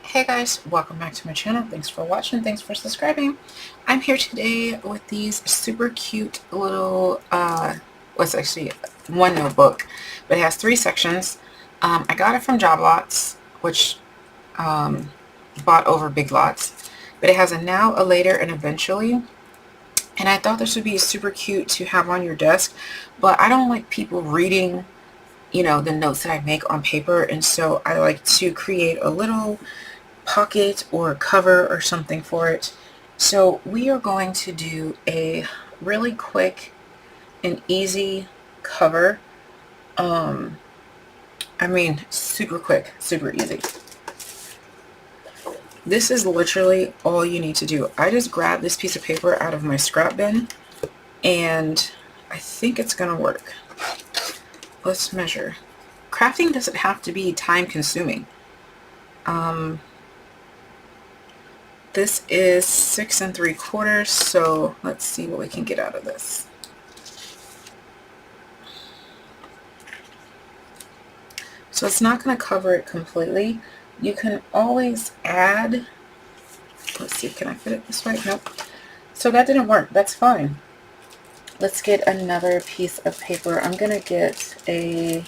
Hey guys, welcome back to my channel. Thanks for watching. Thanks for subscribing. I'm here today with these super cute little, well, it's actually one notebook, but it has 3 sections. I got it from Job Lots, which bought over Big Lots, but it has a now, a later, and eventually. And I thought this would be super cute to have on your desk, but I don't like people reading, the notes that I make on paper, and so I like to create a little pocket or cover or something for it. So we are going to do a really quick and easy cover. Super quick, super easy. This is literally all you need to do. I just grabbed this piece of paper out of my scrap bin and I think it's gonna work. Let's measure. Crafting doesn't have to be time consuming. This is 6 3/4, so let's see what we can get out of this. So it's not going to cover it completely. You can always add, let's see, can I fit it this way? Nope. So that didn't work. That's fine. Let's get another piece of paper. I'm going to get a,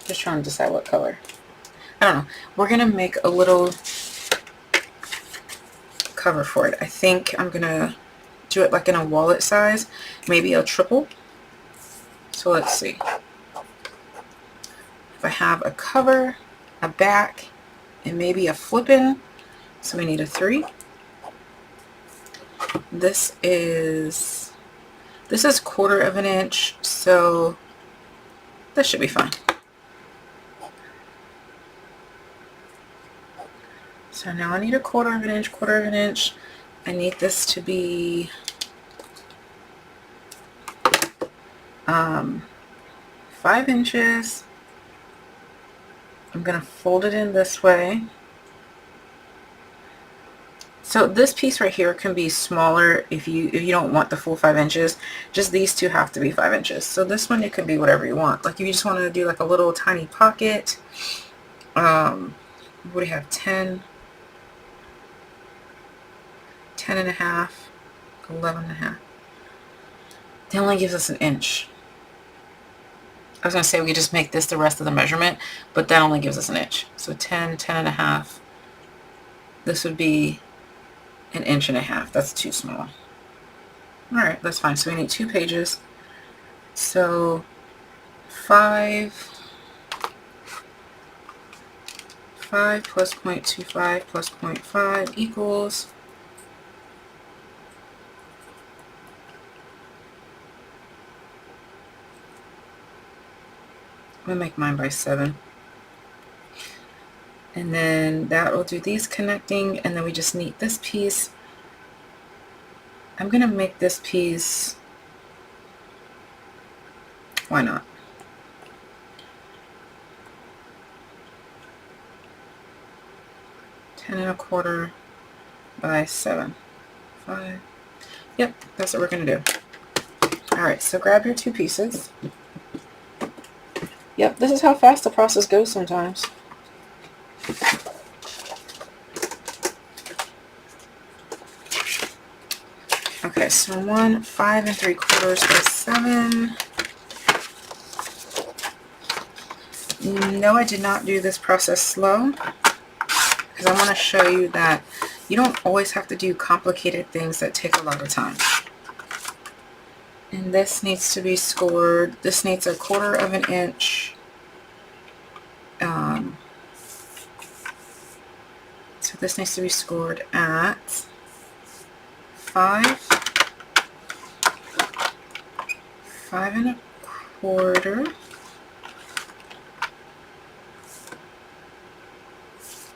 just trying to decide what color. I don't know. We're going to make a little cover for it. I think I'm going to do it like in a wallet size, maybe a triple. So let's see. If I have a cover, a back, and maybe a flippin', so we need a 3. This is 1/4 of an inch, so this should be fine. So now I need a 1/4 of an inch, 1/4 of an inch. I need this to be 5 inches. I'm going to fold it in this way. So this piece right here can be smaller if you don't want the full 5 inches. Just these two have to be 5 inches. So this one, it could be whatever you want. Like if you just want to do like a little tiny pocket. What do you have? 10 and a half, 11 and a half. That only gives us an inch. I was going to say we could just make this the rest of the measurement, but that only gives us an inch. So 10, 10 and a half. This would be an inch and a half. That's too small. Alright, that's fine. So we need 2 pages. So 5 plus 0.25 plus 0.5 equals, I'm going to make mine by 7. And then that will do these connecting, and then we just need this piece. I'm going to make this piece, why not? Ten and a quarter by 7. 5. Yep, that's what we're going to do. Alright, so grab your 2 pieces. Yep, this is how fast the process goes sometimes. Okay, so 5 3/4 by 7. No, I did not do this process slow because I want to show you that you don't always have to do complicated things that take a lot of time. And this needs to be scored. This needs 1/4 of an inch. So this needs to be scored at 5 1/4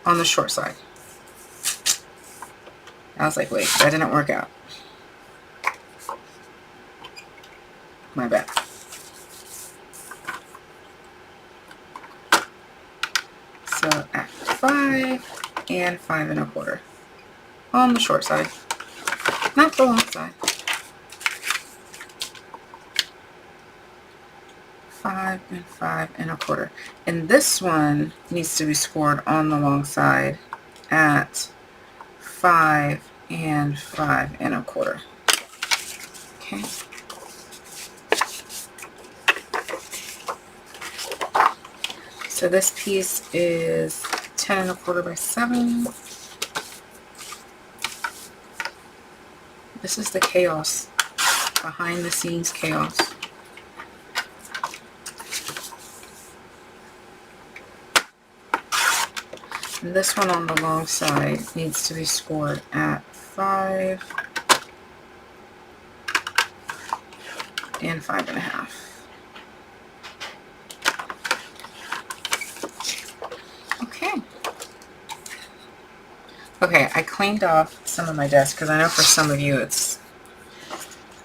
on the short side. I was like, wait, that didn't work out. My bad. So at 5 and 5 1/4 on the short side, not the long side. 5 and 5 and a quarter. And this one needs to be scored on the long side at 5 and 5 and a quarter. Okay. So this piece is 10 and a quarter by 7. This is the chaos, behind the scenes chaos. And this one on the long side needs to be scored at 5 and 5 and a half. Okay, I cleaned off some of my desk because I know for some of you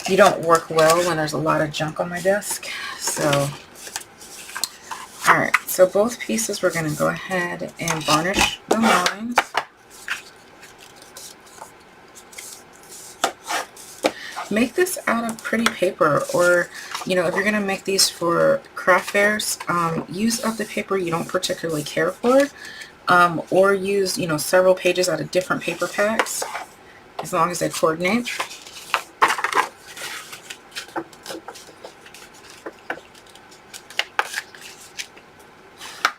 you don't work well when there's a lot of junk on my desk. So, alright, so both pieces we're going to go ahead and varnish the lines. Make this out of pretty paper, or, you know, if you're going to make these for craft fairs, use up the paper you don't particularly care for. Or use, you know, several pages out of different paper packs, as long as they coordinate.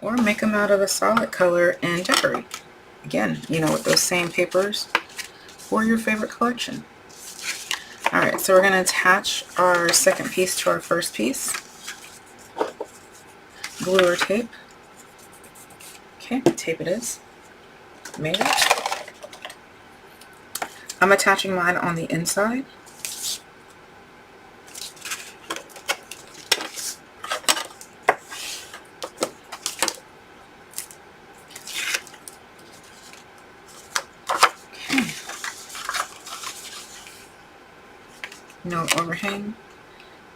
Or make them out of a solid color and decorate. Again, you know, with those same papers for your favorite collection. Alright, so we're going to attach our second piece to our first piece. Glue or tape. Okay, tape it is. Made it. I'm attaching mine on the inside. Okay. No overhang.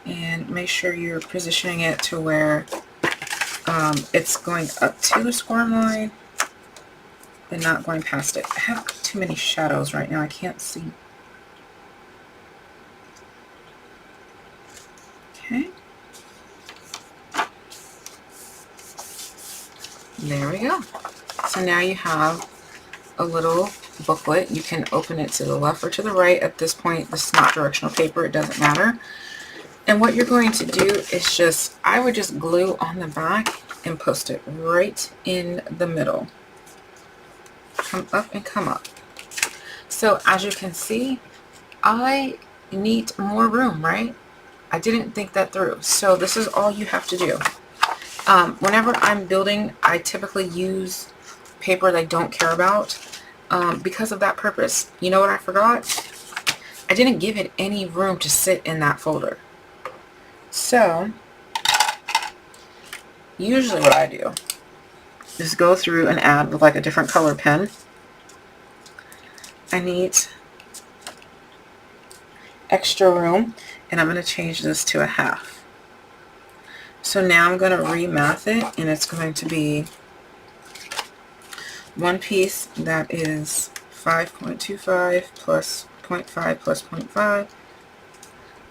And make sure you're positioning it to where it's going up to the score line and not going past it. I have too many shadows right now. I can't see. Okay. There we go. So now you have a little booklet. You can open it to the left or to the right. At this point, this is not directional paper. It doesn't matter. And what you're going to do is just, I would just glue on the back and post it right in the middle. Come up and come up. So as you can see, I need more room, right? I didn't think that through. So this is all you have to do. Whenever I'm building, I typically use paper that I don't care about because of that purpose. You know what I forgot? I didn't give it any room to sit in that folder. So usually what I do is go through and add with like a different color pen. I need extra room, and I'm going to change this to a half. So now I'm going to remath it, and it's going to be one piece that is 5.25 plus 0.5 plus 0.5,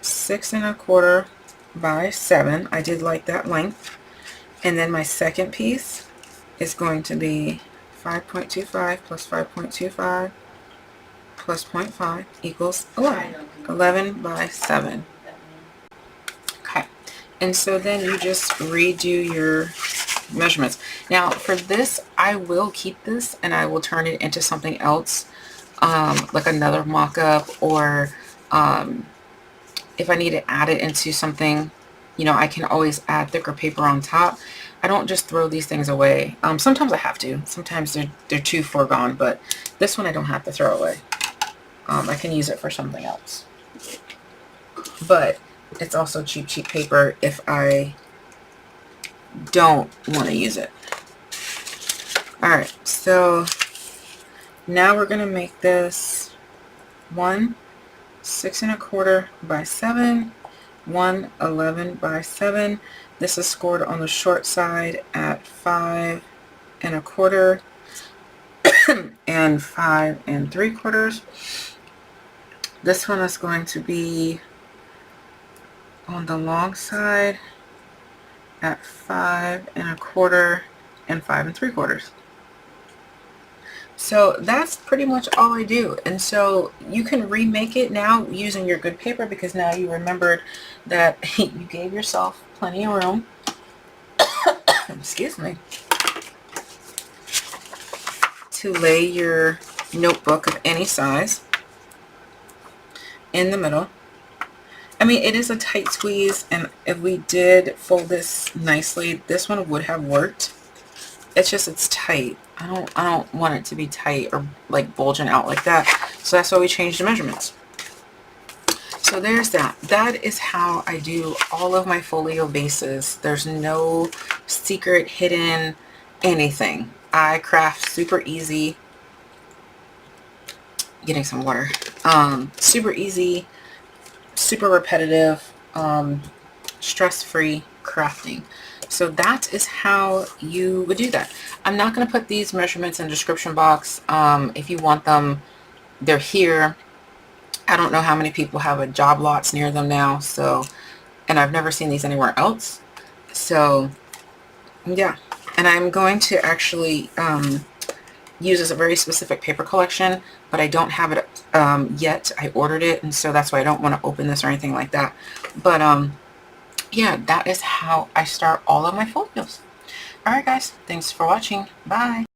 6 and a quarter by 7. I did like that length. And then my second piece is going to be 5.25 plus 5.25 plus 0.5 equals 11. 11 by 7. Okay. And so then you just redo your measurements. Now for this, I will keep this and I will turn it into something else, like another mock-up, or if I need to add it into something, you know, I can always add thicker paper on top. I don't just throw these things away. Sometimes I have to. Sometimes they're too foregone, but this one I don't have to throw away. I can use it for something else. But it's also cheap paper if I don't want to use it. Alright, so now we're going to make this 6 and a quarter by 7, 11 by 7. This is scored on the short side at 5 and a quarter and 5 and 3/4. This one is going to be on the long side at 5 1/4 and 5 3/4. So that's pretty much all I do. And so you can remake it now using your good paper, because now you remembered that you gave yourself plenty of room, excuse me, to lay your notebook of any size in the middle. I mean, it is a tight squeeze, and if we did fold this nicely, this one would have worked. It's just, it's tight. I don't want it to be tight or like bulging out like that. So that's why we changed the measurements. So there's that. That is how I do all of my folio bases. There's no secret, hidden, anything. I craft super easy. Getting some water. Super easy, super repetitive, stress-free crafting. So that is how you would do that. I'm not going to put these measurements in the description box. If you want them, they're here. I don't know how many people have a job lots near them now, so, and I've never seen these anywhere else. So yeah, and I'm going to actually use a very specific paper collection, but I don't have it yet. I ordered it, and so that's why I don't want to open this or anything like that. But yeah, that is how I start all of my folios. Alright guys, thanks for watching. Bye.